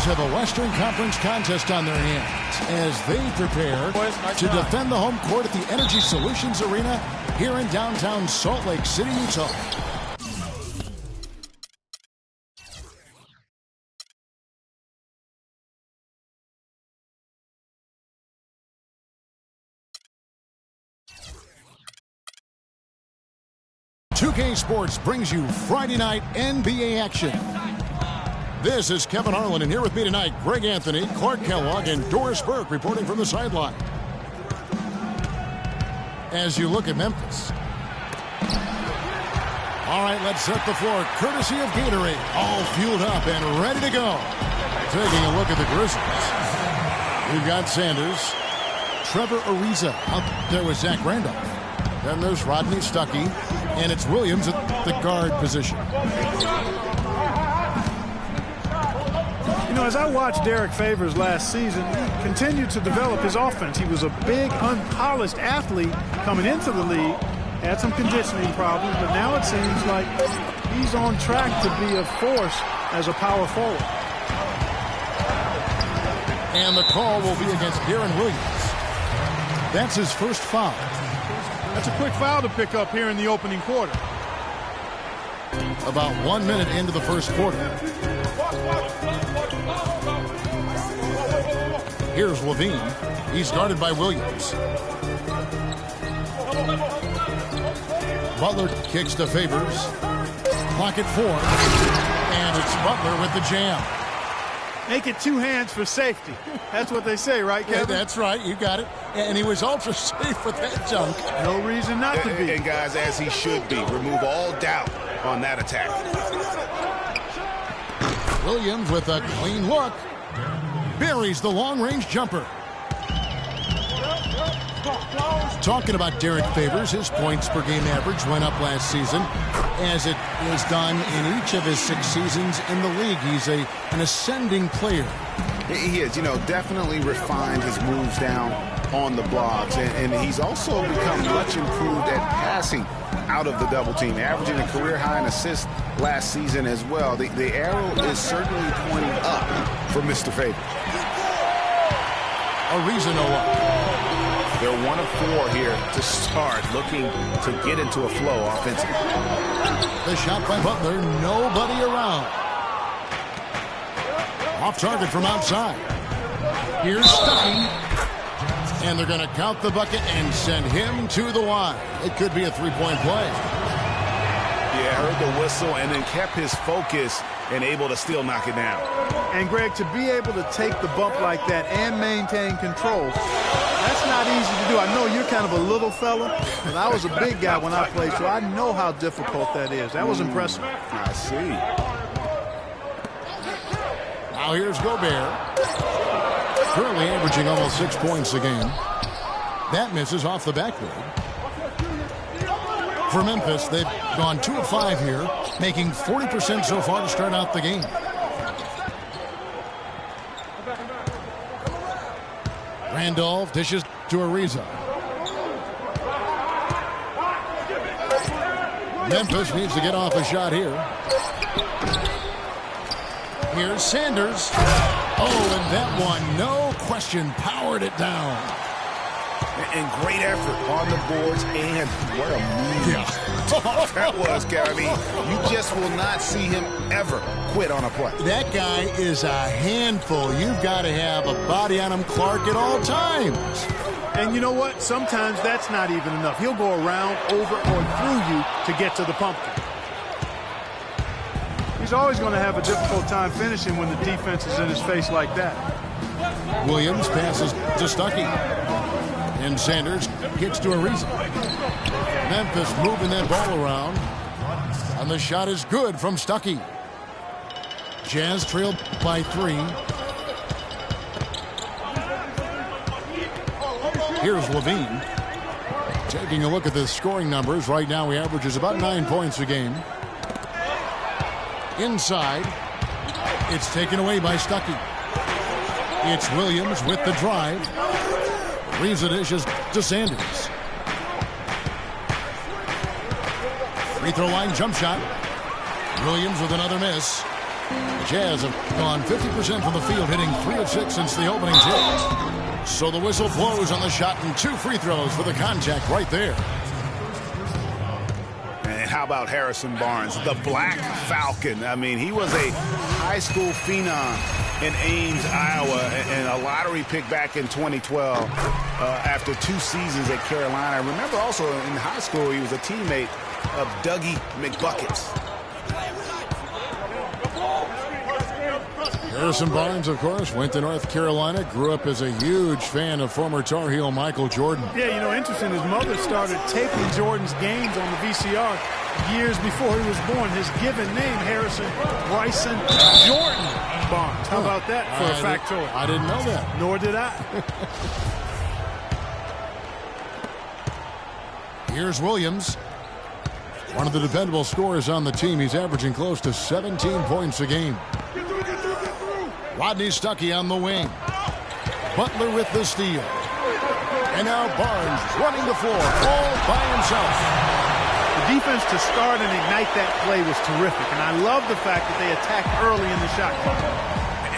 to the Western Conference contest on their hands as they prepare to defend the home court at the Energy Solutions Arena here in downtown Salt Lake City, Utah. K Sports brings you Friday night NBA action. This is Kevin Harlan, and here with me tonight, Greg Anthony, Clark Kellogg, and Doris Burke reporting from the sideline. As you look at Memphis. All right, let's set the floor. Courtesy of Gatorade, all fueled up and ready to go. Taking a look at the Grizzlies. We've got Sanders, Trevor Ariza out there with Zach Randolph. Then there's Rodney Stuckey, and it's Williams at the guard position. You know, as I watched Derek Favors last season, he continued to develop his offense. He was a big, unpolished athlete coming into the league, had some conditioning problems, but now it seems like he's on track to be a force as a power forward. And the call will be against Darren Williams. That's his first foul. That's a quick foul to pick up here in the opening quarter. About 1 minute into the first quarter. Here's Levine. He's guarded by Williams. Butler kicks to Favors. Clock at 4. And it's Butler with the jam. Make it two hands for safety. That's what they say, right, Kevin? Yeah, that's right. You got it. And he was ultra safe with that jump. No reason not to be. And guys, as he should be. Remove all doubt on that attack. Williams with a clean look. Buries the long-range jumper. Talking about Derek Favors, his points per game average went up last season, as it is done in each of his 6 seasons in the league. He's an ascending player. He is, definitely refined his moves down on the blocks, and he's also become much improved at passing out of the double team, averaging a career high in assists last season as well. The arrow is certainly pointing up for Mr. Favors. Ariza no up. They're 1 of 4 here to start, looking to get into a flow offensively. The shot by Butler, nobody around. Off target from outside. Here's Stuckey. And they're going to count the bucket and send him to the line. It could be a 3-point play. Yeah, heard the whistle and then kept his focus and able to still knock it down. And, Greg, to be able to take the bump like that and maintain control, that's not easy to do. I know you're kind of a little fella, but I was a big guy when I played, so I know how difficult that is. That was impressive. I see. Now here's Gobert. Currently averaging almost 6 points a game. That misses off the backboard. For Memphis, they've gone 2 of 5 here, making 40% so far to start out the game. Randolph dishes to Ariza. Memphis needs to get off a shot here. Here's Sanders. Oh, and that one, no question, powered it down. And great effort on the boards, and what a move. Yeah. That was, Kevin. I mean, you just will not see him ever quit on a play. That guy is a handful. You've got to have a body on him, Clark, at all times. And you know what? Sometimes that's not even enough. He'll go around, over, or through you to get to the pumpkin. He's always going to have a difficult time finishing when the defense is in his face like that. Williams passes to Stuckey. And Sanders gets to Ariza. Memphis moving that ball around. And the shot is good from Stuckey. Jazz trailed by 3. Here's Levine. Taking a look at the scoring numbers. Right now he averages about 9 points a game. Inside. It's taken away by Stuckey. It's Williams with the drive. Ariza dishes to Sanders. Free throw line jump shot. Williams with another miss. The Jazz have gone 50% from the field, hitting 3 of 6 since the opening tip. So the whistle blows on the shot and 2 free throws for the contact right there. And how about Harrison Barnes, the Black Falcon? I mean, he was a high school phenom in Ames, Iowa, and a lottery pick back in 2012 after 2 seasons at Carolina. I remember also in high school he was a teammate of Dougie McBuckets. Harrison Barnes, of course, went to North Carolina, grew up as a huge fan of former Tar Heel Michael Jordan. Yeah, you know, interesting, his mother started taping Jordan's games on the VCR years before he was born. His given name, Harrison Bryson Jordan Barnes. How about that for a factoid? I didn't know that. Nor did I. Here's Williams. One of the dependable scorers on the team. He's averaging close to 17 points a game. Rodney Stuckey on the wing. Butler with the steal. And now Barnes running the floor all by himself. The defense to start and ignite that play was terrific, and I love the fact that they attacked early in the shot clock.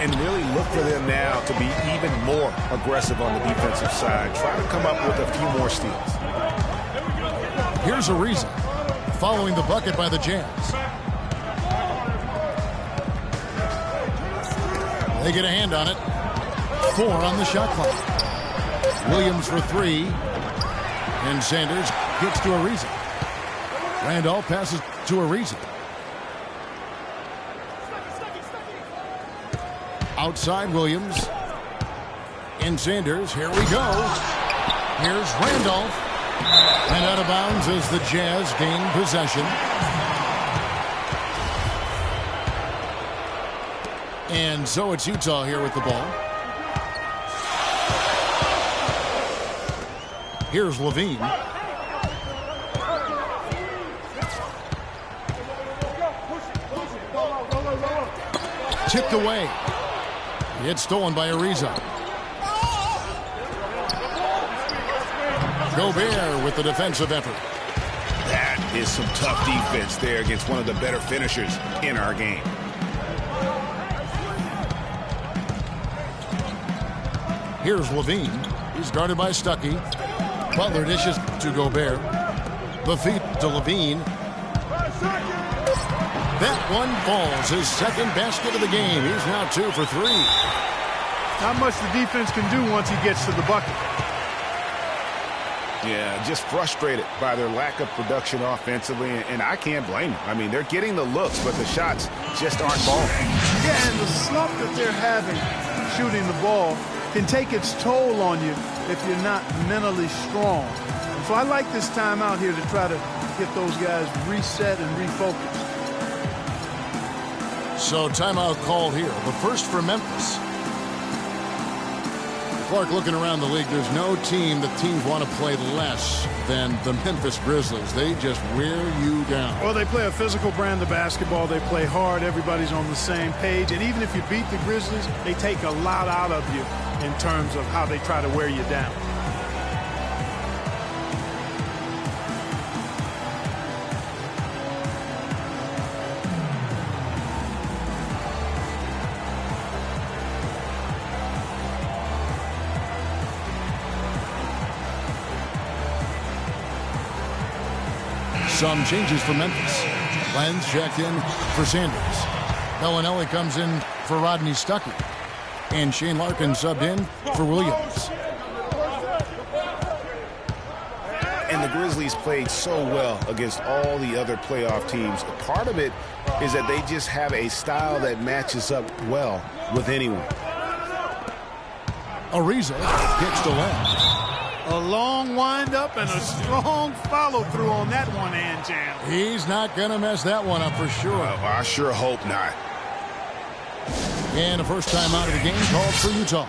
And really look for them now to be even more aggressive on the defensive side. Try to come up with a few more steals. Here's a reason. Following the bucket by the Jazz. They get a hand on it. 4 on the shot clock. Williams for 3. And Sanders gets to Ariza. Randolph passes to Ariza. Outside Williams. And Sanders. Here we go. Here's Randolph. And out of bounds as the Jazz gain possession. And so it's Utah here with the ball. Here's Levine. Tipped away. It's stolen by Ariza. Gobert with the defensive effort. That is some tough defense there against one of the better finishers in our game. Here's Levine. He's guarded by Stuckey. Butler dishes to Gobert. The feed to Levine. That one falls. His second basket of the game. He's now 2 for 3. Not much the defense can do once he gets to the bucket. Yeah, just frustrated by their lack of production offensively, and I can't blame them. I mean, they're getting the looks, but the shots just aren't falling. Yeah, and the slump that they're having shooting the ball can take its toll on you if you're not mentally strong. And so I like this timeout here to try to get those guys reset and refocused. So timeout called here. The first for Memphis. Clark, looking around the league, there's no team that teams want to play less than the Memphis Grizzlies. They just wear you down. Well, they play a physical brand of basketball. They play hard. Everybody's on the same page. And even if you beat the Grizzlies, they take a lot out of you in terms of how they try to wear you down. Some changes for Memphis. Lenz checked in for Sanders. Bellinelli comes in for Rodney Stuckey. And Shane Larkin subbed in for Williams. And the Grizzlies played so well against all the other playoff teams. Part of it is that they just have a style that matches up well with anyone. Ariza kicks to Lenz. A long windup and a strong follow-through on that one-hand jam. He's not going to mess that one up for sure. I sure hope not. And a first time out of the game called for Utah.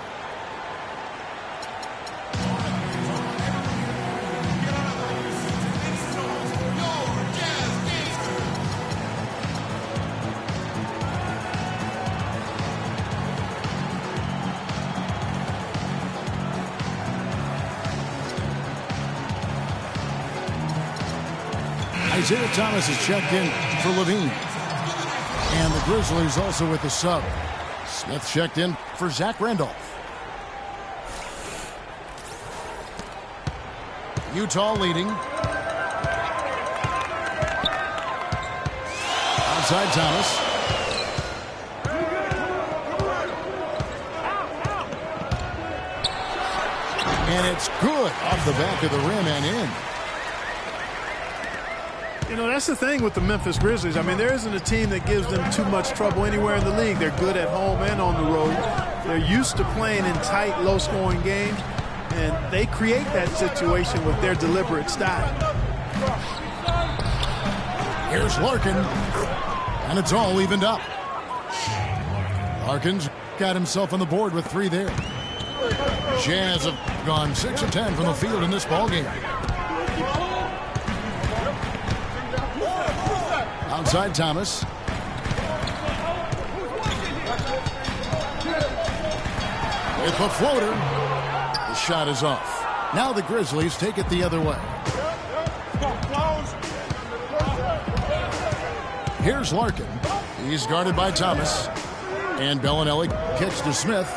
Isaiah Thomas is checked in for Levine. And the Grizzlies also with the sub. Smith checked in for Zach Randolph. Utah leading. Outside Thomas. And it's good off the back of the rim and in. You know, that's the thing with the Memphis Grizzlies. I mean, there isn't a team that gives them too much trouble anywhere in the league. They're good at home and on the road. They're used to playing in tight, low-scoring games, and they create that situation with their deliberate style. Here's Larkin, and it's all evened up. Larkin's got himself on the board with 3 there. Jazz have gone 6 of 10 from the field in this ballgame. Outside Thomas. With the floater. The shot is off. Now the Grizzlies take it the other way. Here's Larkin. He's guarded by Thomas. And Bellinelli kicks to Smith.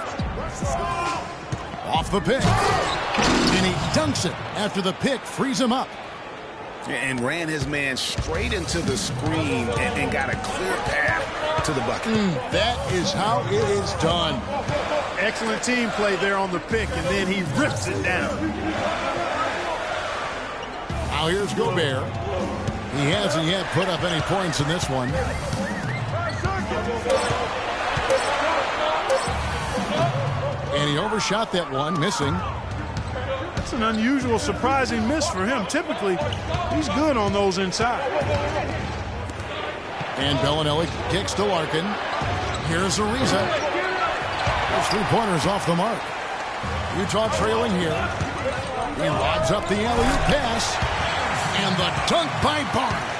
Off the pick. And he dunks it after the pick frees him up. And ran his man straight into the screen and got a clear path to the bucket. That is how it is done. Excellent team play there on the pick, and then he rips it down. Now here's Gobert. He hasn't yet put up any points in this one. And he overshot that one, missing. That's an unusual, surprising miss for him. Typically, he's good on those inside. And Bellinelli kicks to Larkin. Here's Ariza. Those 3-pointers off the mark. Utah trailing here. He lobs up the alley-oop pass. And the dunk by Barnes.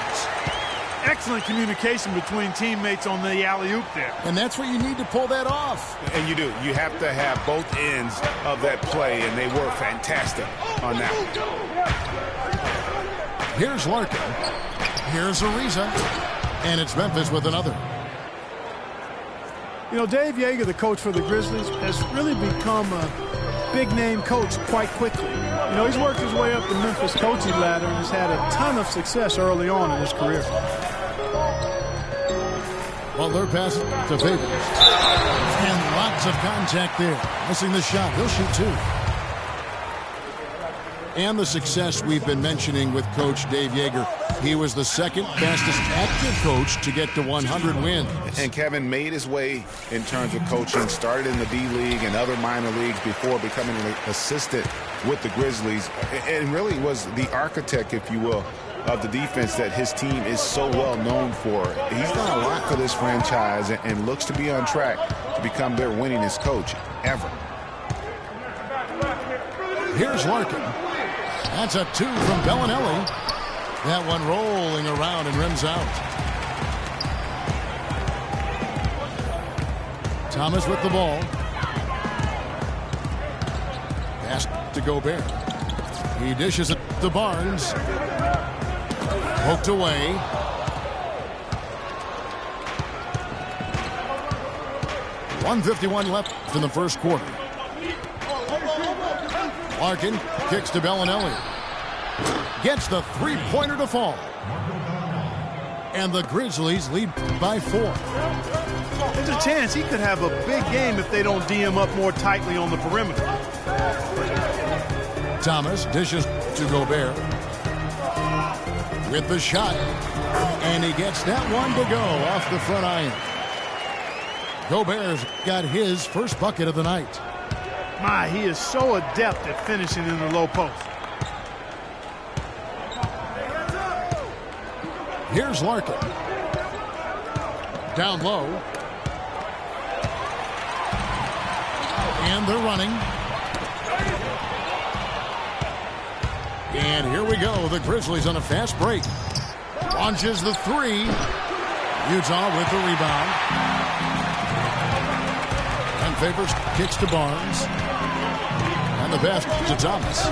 Excellent communication between teammates on the alley-oop there. And that's what you need to pull that off. And you do. You have to have both ends of that play, and they were fantastic on that one. Here's Larkin. Here's Ariza. And it's Memphis with another. You know, Dave Yeager, the coach for the Grizzlies, has really become a big-name coach quite quickly. You know, he's worked his way up the Memphis coaching ladder and has had a ton of success early on in his career. Well, they're passing to Favors. And lots of contact there. Missing the shot. He'll shoot 2. And the success we've been mentioning with Coach Dave Yeager. He was the second fastest active coach to get to 100 wins. And Kevin made his way in terms of coaching, started in the D-League and other minor leagues before becoming an assistant with the Grizzlies, and really was the architect, if you will, of the defense that his team is so well known for. He's done a lot for this franchise and looks to be on track to become their winningest coach ever. Here's Larkin. That's a 2 from Bellinelli. That one rolling around and rims out. Thomas with the ball. Pass to Gobert. He dishes it to Barnes. Poked away. .151 left in the first quarter. Larkin kicks to Bellinelli. Gets the 3-pointer to fall. And the Grizzlies lead by 4. There's a chance he could have a big game if they don't D him up more tightly on the perimeter. Thomas dishes to Gobert. With the shot. And he gets that one to go off the front iron. Gobert's got his first bucket of the night. My, he is so adept at finishing in the low post. Here's Larkin. Down low. And they're running. And here we go. The Grizzlies on a fast break. Launches the 3. Utah with the rebound. And Favors kicks to Barnes. And the pass to Thomas.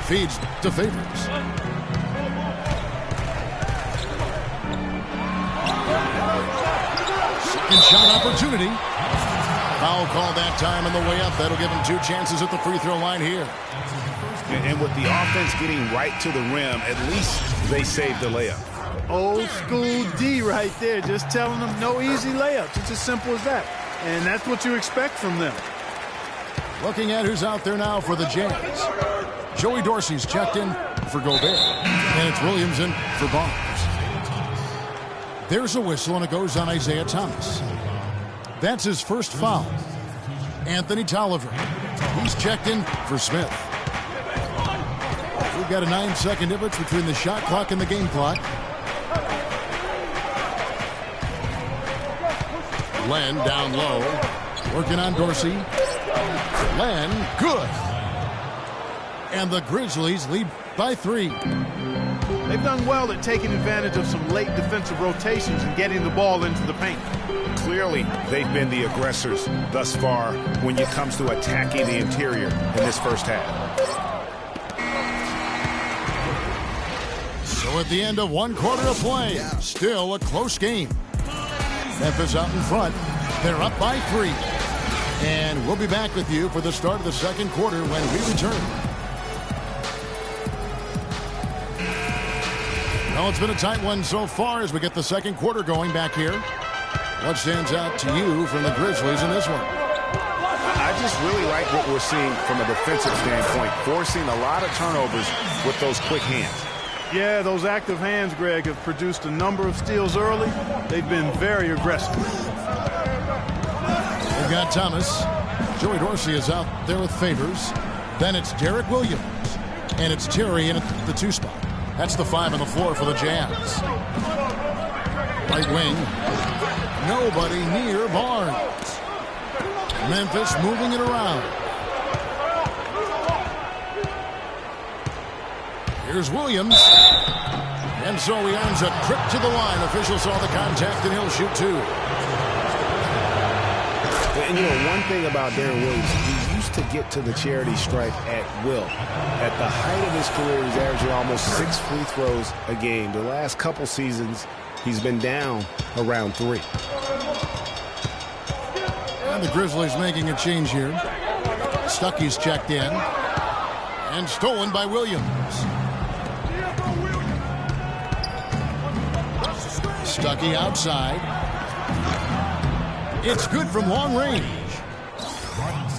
Feeds to Favors. Second shot opportunity. Foul call that time on the way up. That'll give him 2 chances at the free throw line here. And with the offense getting right to the rim, at least they saved the layup. Old school D right there, just telling them no easy layups. It's as simple as that. And that's what you expect from them. Looking at who's out there now for the Jazz. Joey Dorsey's checked in for Gobert. And it's Williams in for Barnes. There's a whistle, and it goes on Isaiah Thomas. That's his first foul. Anthony Tolliver. He's checked in for Smith. We've got a 9-second difference between the shot clock and the game clock. Len down low. Working on Dorsey. Len, good. And the Grizzlies lead by 3. They've done well at taking advantage of some late defensive rotations and getting the ball into the paint. Clearly, they've been the aggressors thus far when it comes to attacking the interior in this first half. So at the end of 1 quarter of play, still a close game. Memphis out in front. They're up by 3. And we'll be back with you for the start of the second quarter when we return. Well, it's been a tight one so far as we get the second quarter going back here. What stands out to you from the Grizzlies in this one? I just really like what we're seeing from a defensive standpoint, forcing a lot of turnovers with those quick hands. Yeah, those active hands, Greg, have produced a number of steals early. They've been very aggressive. They've got Thomas. Joey Dorsey is out there with Favors. Then it's Derek Williams. And it's Terry in at the 2 spot. That's the 5 on the floor for the Jazz. Right wing. Nobody near Barnes. Memphis moving it around. Here's Williams. And so he earns a trip to the line. Officials saw the contact and he'll shoot 2. And you know, one thing about Darren Williams, he used to get to the charity stripe at will. At the height of his career, he's averaging almost 6 free throws a game. The last couple seasons, he's been down around 3. And the Grizzlies making a change here. Stuckey's checked in. And stolen by Williams. Stuckey outside. It's good from long range.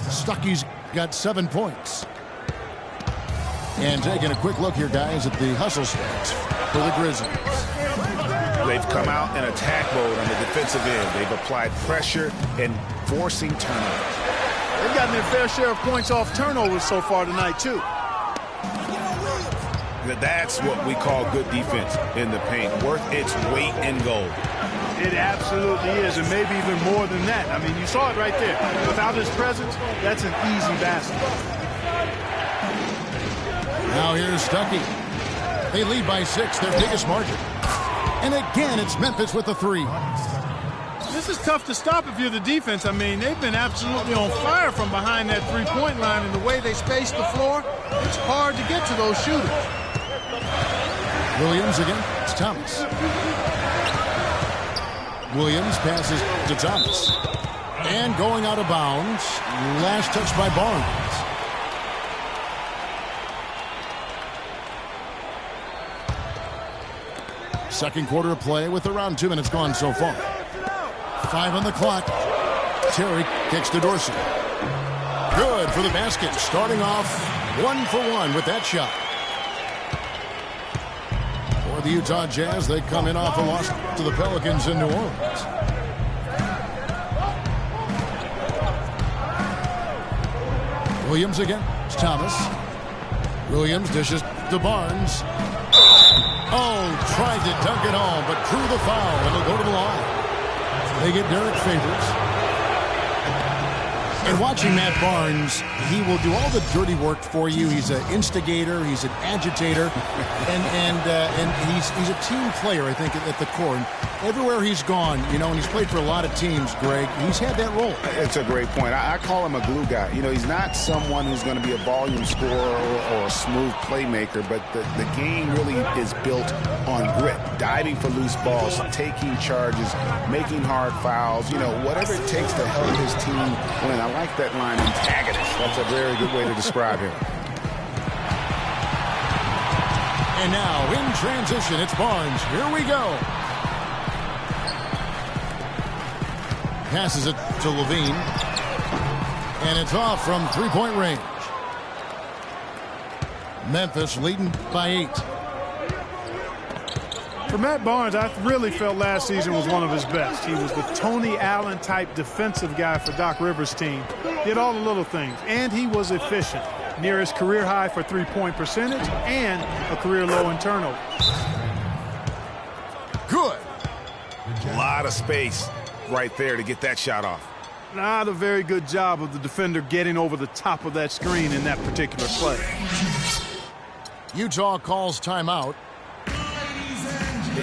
Stuckey's got 7 points. And taking a quick look here, guys, at the hustle stats for the Grizzlies. They've come out in attack mode on the defensive end. They've applied pressure and forcing turnovers. They've gotten their fair share of points off turnovers so far tonight, too. That's what we call good defense in the paint, worth its weight in gold. It absolutely is, and maybe even more than that. I mean, you saw it right there. Without his presence, that's an easy basket. Now here's Stuckey. They lead by 6, their biggest margin. And again, it's Memphis with the 3. This is tough to stop if you're the defense. I mean, they've been absolutely on fire from behind that three-point line, and the way they space the floor, it's hard to get to those shooters. Williams again. It's Thomas. Williams passes to Thomas. And going out of bounds. Last touch by Barnes. Second quarter of play with around 2 minutes gone so far. 5 on the clock. Terry kicks to Dorsey. Good for the basket. Starting off 1 for 1 with that shot. For the Utah Jazz, they come in off a loss to the Pelicans in New Orleans. Williams again. It's Thomas. Williams dishes to Barnes. Oh, tried to dunk it home, but drew the foul, and they'll go to the line. They get Derek Favors. And watching Matt Barnes, he will do all the dirty work for you. He's an instigator. He's an agitator. And he's a team player, I think, at the core. And everywhere he's gone, you know, and he's played for a lot of teams, Greg, he's had that role. It's a great point. I call him a glue guy. You know, he's not someone who's going to be a volume scorer or a smooth playmaker, but the game really is built on grit, diving for loose balls, taking charges, making hard fouls, you know, whatever it takes to help his team win. I like that line, antagonist. That's a very good way to describe him. And now, in transition, it's Barnes. Here we go. Passes it to Levine. And it's off from three-point range. Memphis leading by 8. For Matt Barnes, I really felt last season was one of his best. He was the Tony Allen-type defensive guy for Doc Rivers' team. Did all the little things, and he was efficient. Near his career high for three-point percentage and a career low in turnovers. Good. A lot of space right there to get that shot off. Not a very good job of the defender getting over the top of that screen in that particular play. Utah calls timeout.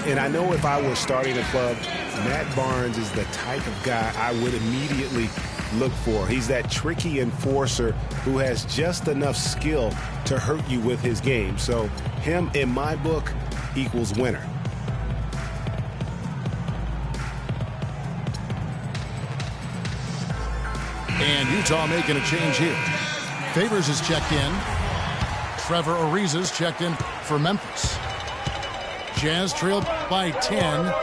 And I know if I were starting a club, Matt Barnes is the type of guy I would immediately look for. He's that tricky enforcer who has just enough skill to hurt you with his game. So him, in my book, equals winner. And Utah making a change here. Favors is checked in. Trevor Ariza's checked in for Memphis. Jazz trailed by 10.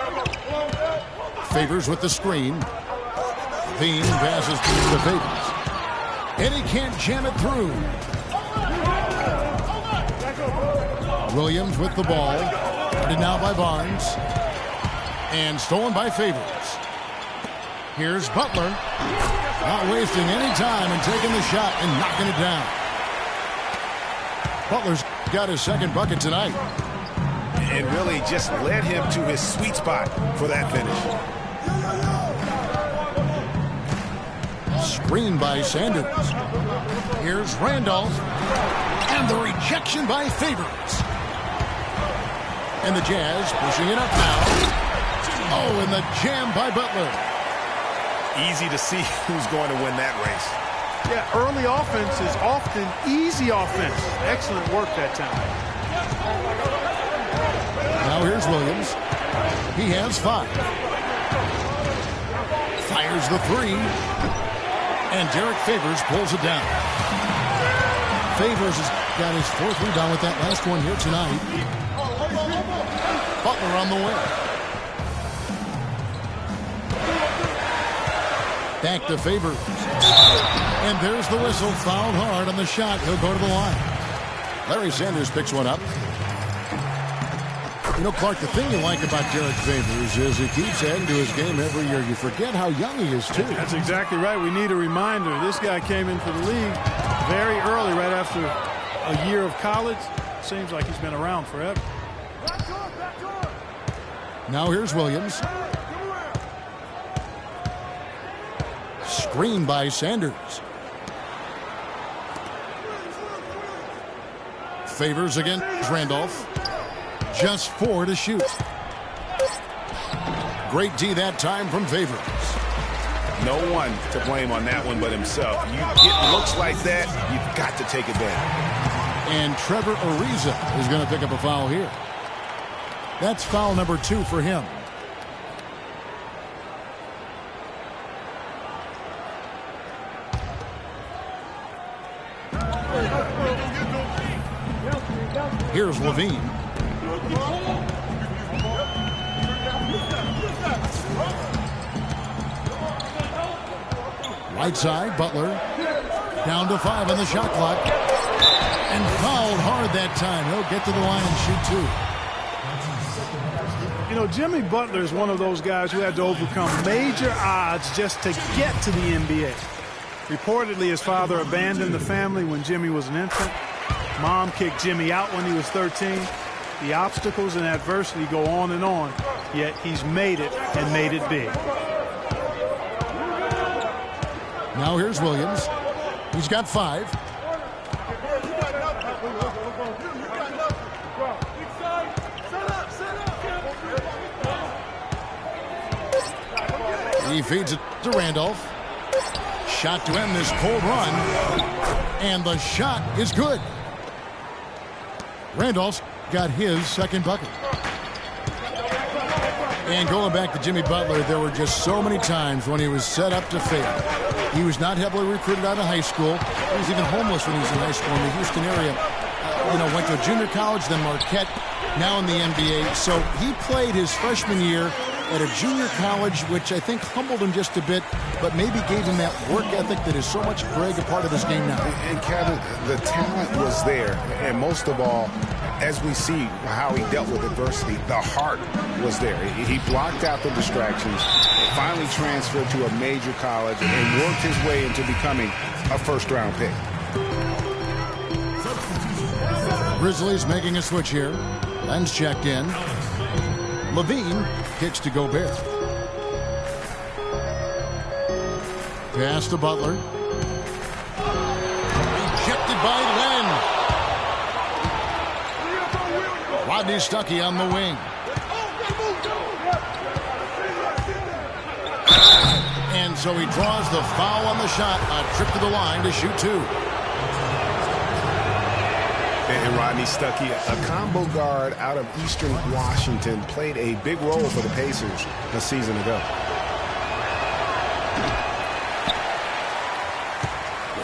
Favors with the screen. Levine passes to Favors. And he can't jam it through. Williams with the ball. And now by Barnes. And stolen by Favors. Here's Butler. Not wasting any time and taking the shot and knocking it down. Butler's got his second bucket tonight. And really just led him to his sweet spot for that finish. Screen by Sanders. Here's Randolph. And the rejection by Favors. And the Jazz pushing it up now. Oh, and the jam by Butler. Easy to see who's going to win that race. Yeah, early offense is often easy offense. Excellent work that time. Now here's Williams. He has 5. Fires the 3. And Derek Favors pulls it down. Favors has got his 4th rebound with that last one here tonight. Butler on the way. Back to Favors. And there's the whistle. Fouled hard on the shot. He'll go to the line. Larry Sanders picks one up. You know, Clark, the thing you like about Derek Favors is he keeps adding to his game every year. You forget how young he is, too. That's exactly right. We need a reminder. This guy came into the league very early, right after a year of college. Seems like he's been around forever. Now here's Williams. Screen by Sanders. Favors against Randolph. Just 4 to shoot. Great D that time from Favors. No one to blame on that one but himself. You get looks like that, you've got to take advantage. And Trevor Ariza is going to pick up a foul here. That's foul number 2 for him. Here's Levine. Right side, Butler. Down to 5 on the shot clock. And fouled hard that time. He'll get to the line and shoot 2. You know, Jimmy Butler is one of those guys who had to overcome major odds just to get to the NBA. Reportedly, his father abandoned the family when Jimmy was an infant. Mom kicked Jimmy out when he was 13. The obstacles and adversity go on, yet he's made it and made it big. Now here's Williams. He's got 5. He feeds it to Randolph. Shot to end this cold run. And the shot is good. Randolph's got his second bucket. And going back to Jimmy Butler, there were just so many times when he was set up to fail. He was not heavily recruited out of high school. He was even homeless when he was in high school in the Houston area. Went to a junior college, then Marquette, now in the NBA. So he played his freshman year at a junior college, which I think humbled him just a bit, but maybe gave him that work ethic that is so much, Greg, a part of his game now. And Kevin, the talent was there. And most of all, as we see how he dealt with adversity, the heart was there. He blocked out the distractions, finally transferred to a major college, and worked his way into becoming a first-round pick. Grizzlies making a switch here. Len's checked in. Levine kicks to Gobert. Pass to Butler. Rejected by Len. Rodney Stuckey on the wing. And so he draws the foul on the shot. A trip to the line to shoot two. And Rodney Stuckey, a combo guard out of Eastern Washington, played a big role for the Pacers a season ago.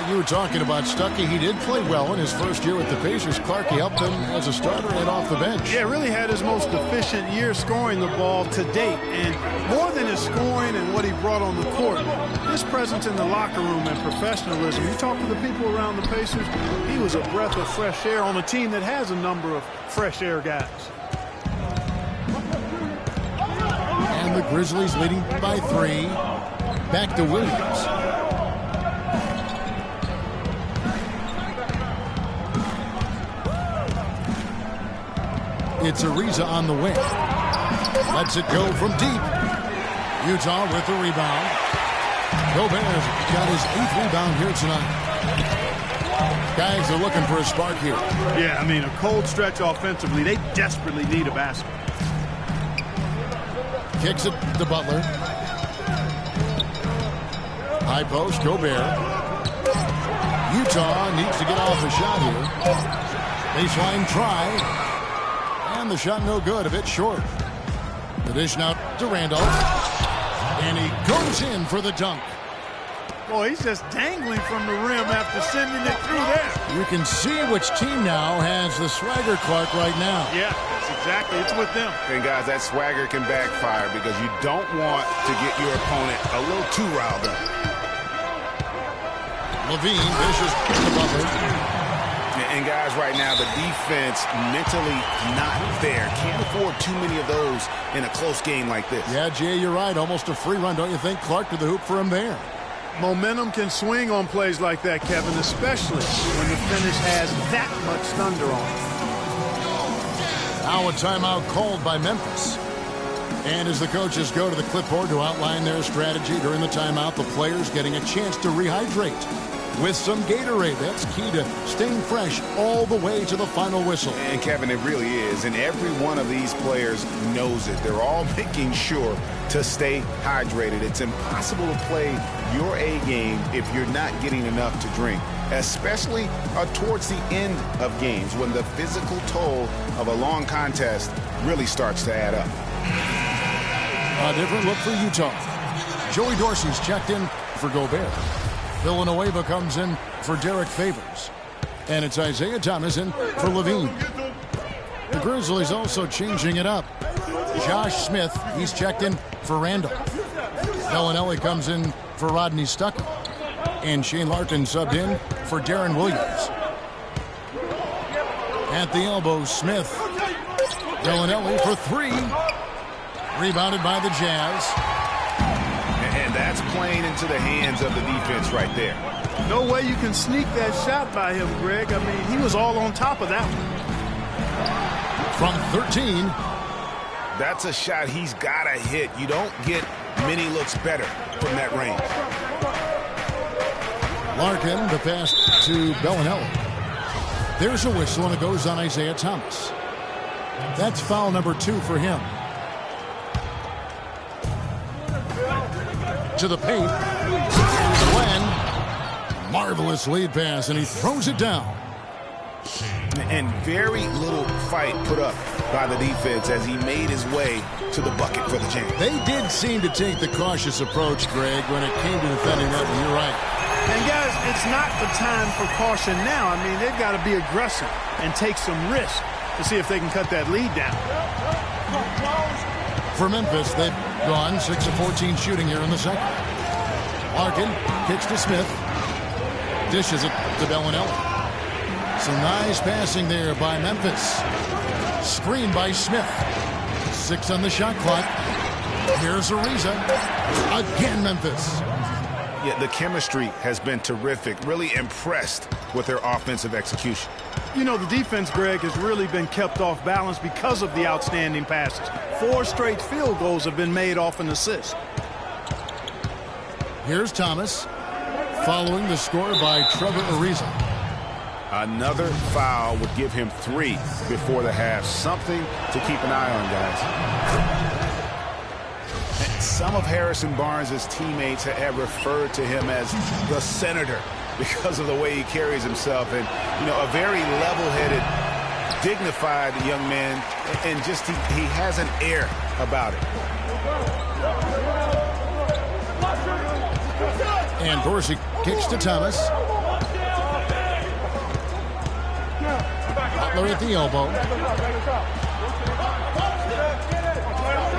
You were talking about Stuckey. He did play well in his first year with the Pacers. Clark, he helped him as a starter and off the bench. Yeah, really had his most efficient year scoring the ball to date. And more than his scoring and what he brought on the court, his presence in the locker room and professionalism. You talk to the people around the Pacers, he was a breath of fresh air on a team that has a number of fresh air guys. And the Grizzlies leading by 3. Back to Williams. It's Ariza on the wing. Lets it go from deep. Utah with the rebound. Gobert's got his 8th rebound here tonight. Guys are looking for a spark here. Yeah, I mean, a cold stretch offensively. They desperately need a basket. Kicks it to Butler. High post, Gobert. Utah needs to get off a shot here. Baseline try. And the shot no good, a bit short. The dish now to Randolph. And he goes in for the dunk. Boy, he's just dangling from the rim after sending it through there. You can see which team now has the swagger, Clark, right now. Yeah, that's exactly. It's with them. And, guys, that swagger can backfire because you don't want to get your opponent a little too riled up. Levine dishes to Butler. And, guys, right now, the defense mentally not there. Can't afford too many of those in a close game like this. Yeah, Jay, you're right. Almost a free run, don't you think? Clark to the hoop for him there. Momentum can swing on plays like that, Kevin, especially when the finish has that much thunder on it. Now a timeout called by Memphis. And as the coaches go to the clipboard to outline their strategy during the timeout, the players getting a chance to rehydrate with some Gatorade. That's key to staying fresh all the way to the final whistle. And, Kevin, it really is. And every one of these players knows it. They're all making sure to stay hydrated. It's impossible to play your A game if you're not getting enough to drink, especially towards the end of games when the physical toll of a long contest really starts to add up. A different look for Utah. Joey Dorsey's checked in for Gobert. Villanueva comes in for Derek Favors. And it's Isaiah Thomas in for Levine. The Grizzlies also changing it up. Josh Smith, he's checked in for Randall. Bellinelli comes in for Rodney Stuckey. And Shane Larkin subbed in for Darren Williams. At the elbow, Smith. Bellinelli for 3. Rebounded by the Jazz. And that's playing into the hands of the defense right there. No way you can sneak that shot by him, Greg. I mean, he was all on top of that one. From 13. That's a shot he's got to hit. You don't get many looks better from that range. Larkin, the pass to Bellinelli. There's a whistle, and it goes on Isaiah Thomas. That's foul number 2 for him. to the paint. Glenn. Marvelous lead pass, and he throws it down. And very little fight put up by the defense as he made his way to the bucket for the jam. They did seem to take the cautious approach, Greg, when it came to defending that one. You're right. And, guys, it's not the time for caution now. I mean, they've got to be aggressive and take some risk to see if they can cut that lead down. For Memphis, they've gone 6 of 14 shooting here in the second. Larkin kicks to Smith. Dishes it to Bellinelli. Some nice passing there by Memphis. Screen by Smith. 6 on the shot clock. Here's Ariza. Again, Memphis. Yeah, the chemistry has been terrific. Really impressed with their offensive execution. You know, the defense, Greg, has really been kept off balance because of the outstanding passes. 4 straight field goals have been made off an assist. Here's Thomas. Following the score by Trevor Ariza. Another foul would give him 3 before the half. Something to keep an eye on, guys. And some of Harrison Barnes' teammates have referred to him as the senator because of the way he carries himself. And, you know, a very level-headed, dignified young man. And just he has an air about it. And Dorsey kicks to Thomas. Butler at the elbow.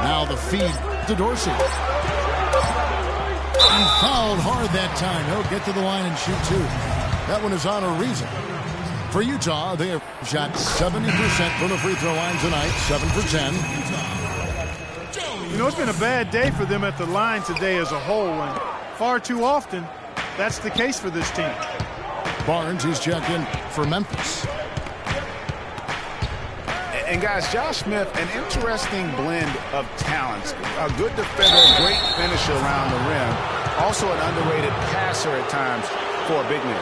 Now the feed to Dorsey. And fouled hard that time. He'll get to the line and shoot 2. That one is on Ariza. For Utah, they have shot 70% from the free throw line tonight. 7 for 10. You know, it's been a bad day for them at the line today as a whole, and far too often, that's the case for this team. Barnes is checked in for Memphis. And, guys, Josh Smith, an interesting blend of talents. A good defender, a great finisher around the rim. Also an underrated passer at times for a big man.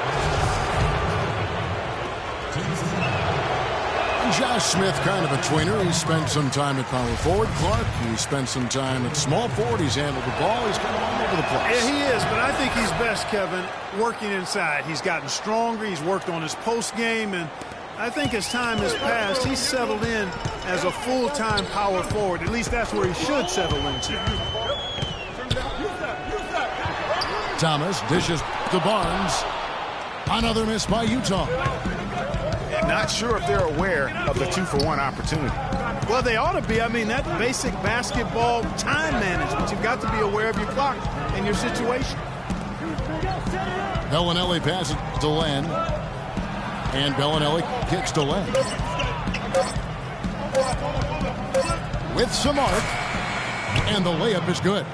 Josh Smith, kind of a tweener. He spent some time at power forward. Clark, he spent some time at small forward. He's handled the ball. He's kind of all over the place. Yeah, he is, but I think he's best, Kevin, working inside. He's gotten stronger. He's worked on his post game, and I think as time has passed, he's settled in as a full-time power forward. At least that's where he should settle into. Thomas dishes to Barnes. Another miss by Utah. Not sure if they're aware of the 2-for-1 opportunity. Well, they ought to be. I mean, that's basic basketball time management. You've got to be aware of your clock and your situation. Bellinelli passes to Len. And Bellinelli kicks to Len. With some arc. And the layup is good.